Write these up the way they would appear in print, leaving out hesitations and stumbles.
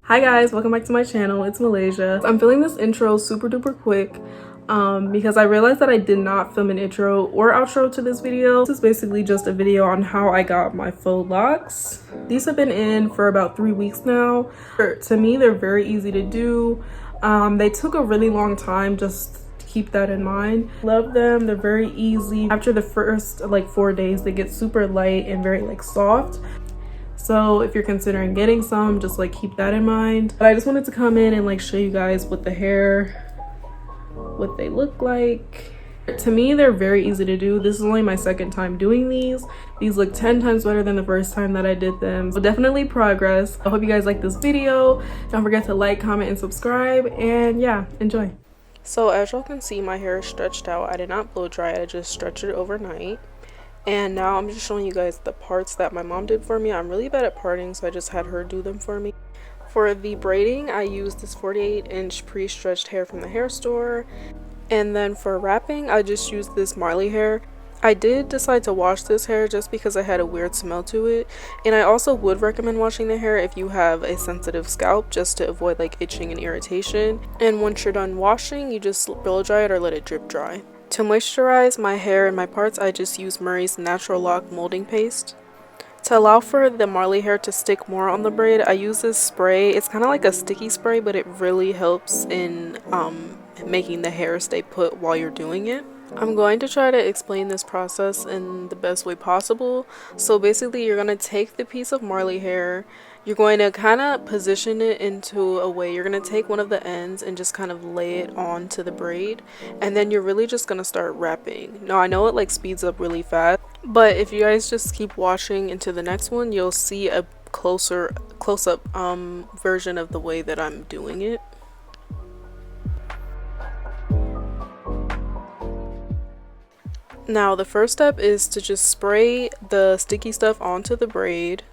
Hi guys, welcome back to my channel. It's Malaysia. I'm filming this intro super duper quick because I realized that I did not film an intro or outro to this video. This is basically just a video on how I got my faux locks. These have been in for about 3 weeks now. To me, they're very easy to do. They took a really long time, just keep that in mind. Love them. They're very easy. After the first 4 days, they get super light and very soft. So if you're considering getting some, just keep that in mind. But I just wanted to come in and show you guys what they look like. To me, they're very easy to do. This is only my second time doing these. These look 10 times better than the first time that I did them. So definitely progress. I hope you guys like this video. Don't forget to like, comment, and subscribe. And yeah, enjoy. So as y'all can see, my hair is stretched out. I did not blow dry it. I just stretched it overnight. And now I'm just showing you guys the parts that my mom did for me. I'm really bad at parting, so I just had her do them for me. For the braiding, I used this 48-inch pre-stretched hair from the hair store. And then for wrapping, I just used this Marley hair. I did decide to wash this hair just because I had a weird smell to it. And I also would recommend washing the hair if you have a sensitive scalp, just to avoid itching and irritation. And once you're done washing, you just blow dry it or let it drip dry. To moisturize my hair and my parts, I just use Murray's Natural Lock molding paste. To allow for the Marley hair to stick more on the braid, I use this spray. It's kind of like a sticky spray, but it really helps in making the hair stay put while you're doing it. I'm going to try to explain this process in the best way possible. So basically, you're going to take the piece of Marley hair, you're going to kind of position it into a way. You're going to take one of the ends and just kind of lay it onto the braid, and then you're really just going to start wrapping. Now I know it speeds up really fast, but if you guys just keep watching into the next one, you'll see a close-up version of the way that I'm doing it. Now the first step is to just spray the sticky stuff onto the braid.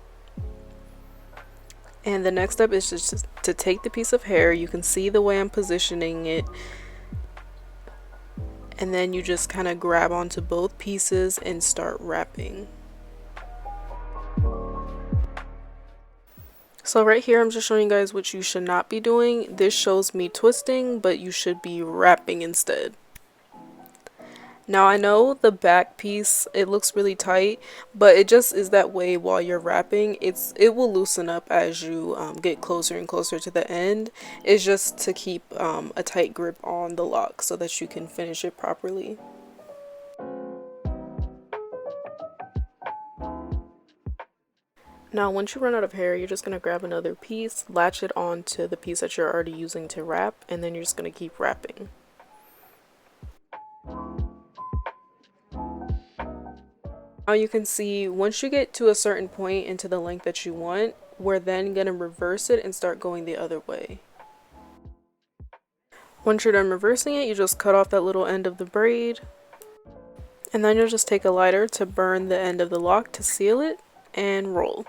And the next step is just to take the piece of hair. You can see the way I'm positioning it. And then you just kind of grab onto both pieces and start wrapping. So right here, I'm just showing you guys what you should not be doing. This shows me twisting, but you should be wrapping instead. Now I know the back piece, it looks really tight, but it just is that way while you're wrapping. It will loosen up as you get closer and closer to the end. It's just to keep a tight grip on the lock so that you can finish it properly. Now once you run out of hair, you're just going to grab another piece, latch it onto the piece that you're already using to wrap, and then you're just going to keep wrapping. Now you can see once you get to a certain point into the length that you want, we're then going to reverse it and start going the other way. Once you're done reversing it, you just cut off that little end of the braid, and then you'll just take a lighter to burn the end of the lock to seal it and roll.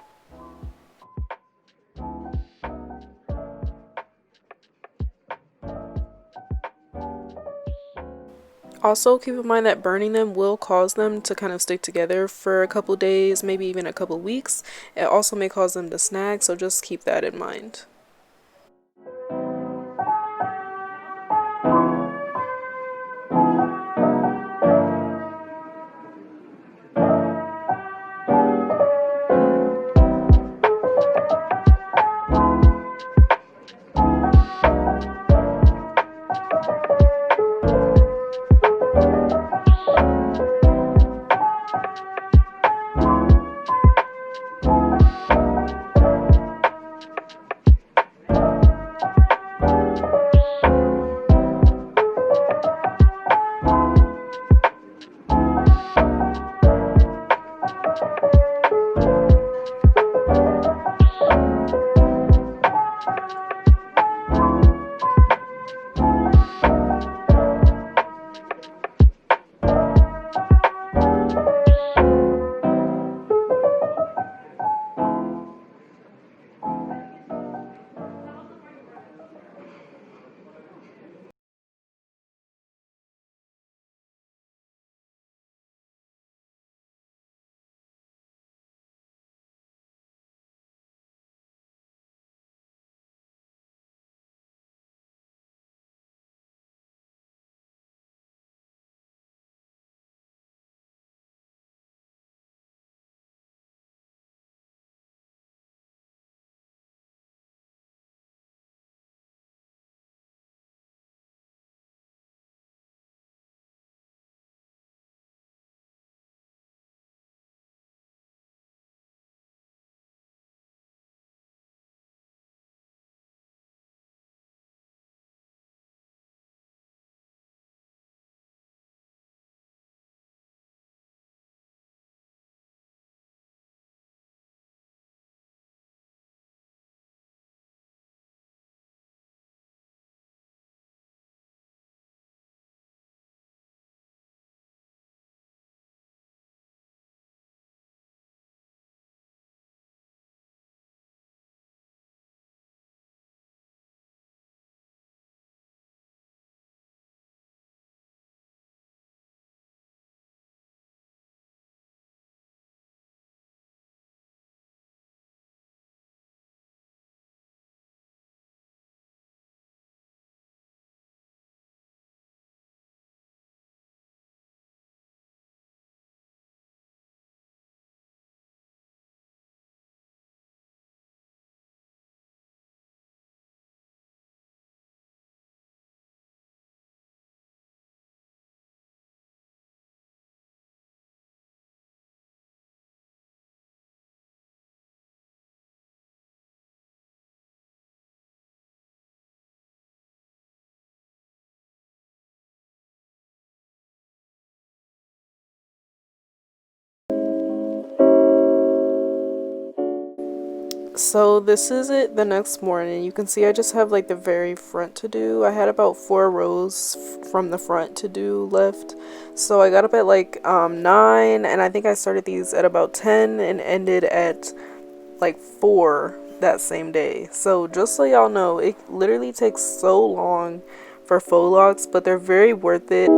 Also, keep in mind that burning them will cause them to kind of stick together for a couple days, maybe even a couple weeks. It also may cause them to snag, so just keep that in mind. So this is it the next morning. You can see I just have like the very front to do. I had about 4 rows from the front to do left. So I got up at like 9, and I think I started these at about 10 and ended at like 4 that same day. So just so y'all know, it literally takes so long for faux locks, but they're very worth it.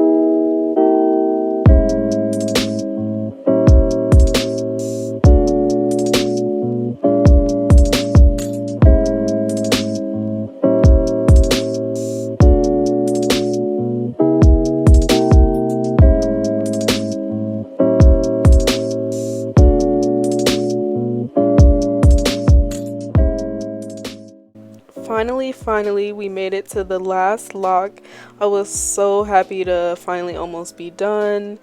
Finally, we made it to the last lock. I was so happy to finally almost be done.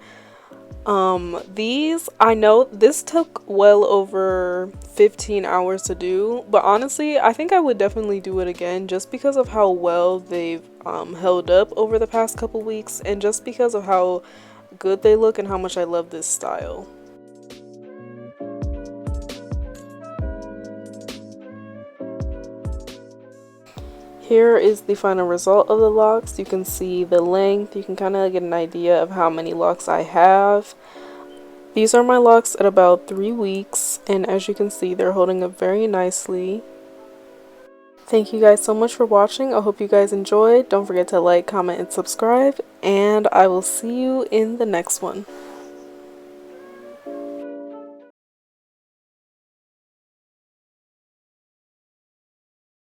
These, I know this took well over 15 hours to do, but honestly, I think I would definitely do it again just because of how well they've held up over the past couple weeks, and just because of how good they look and how much I love this style. Here is the final result of the locks. You can see the length. You can kind of get an idea of how many locks I have. These are my locks at about 3 weeks, and as you can see, they're holding up very nicely. Thank you guys so much for watching. I hope you guys enjoyed. Don't forget to like, comment, and subscribe, and I will see you in the next one.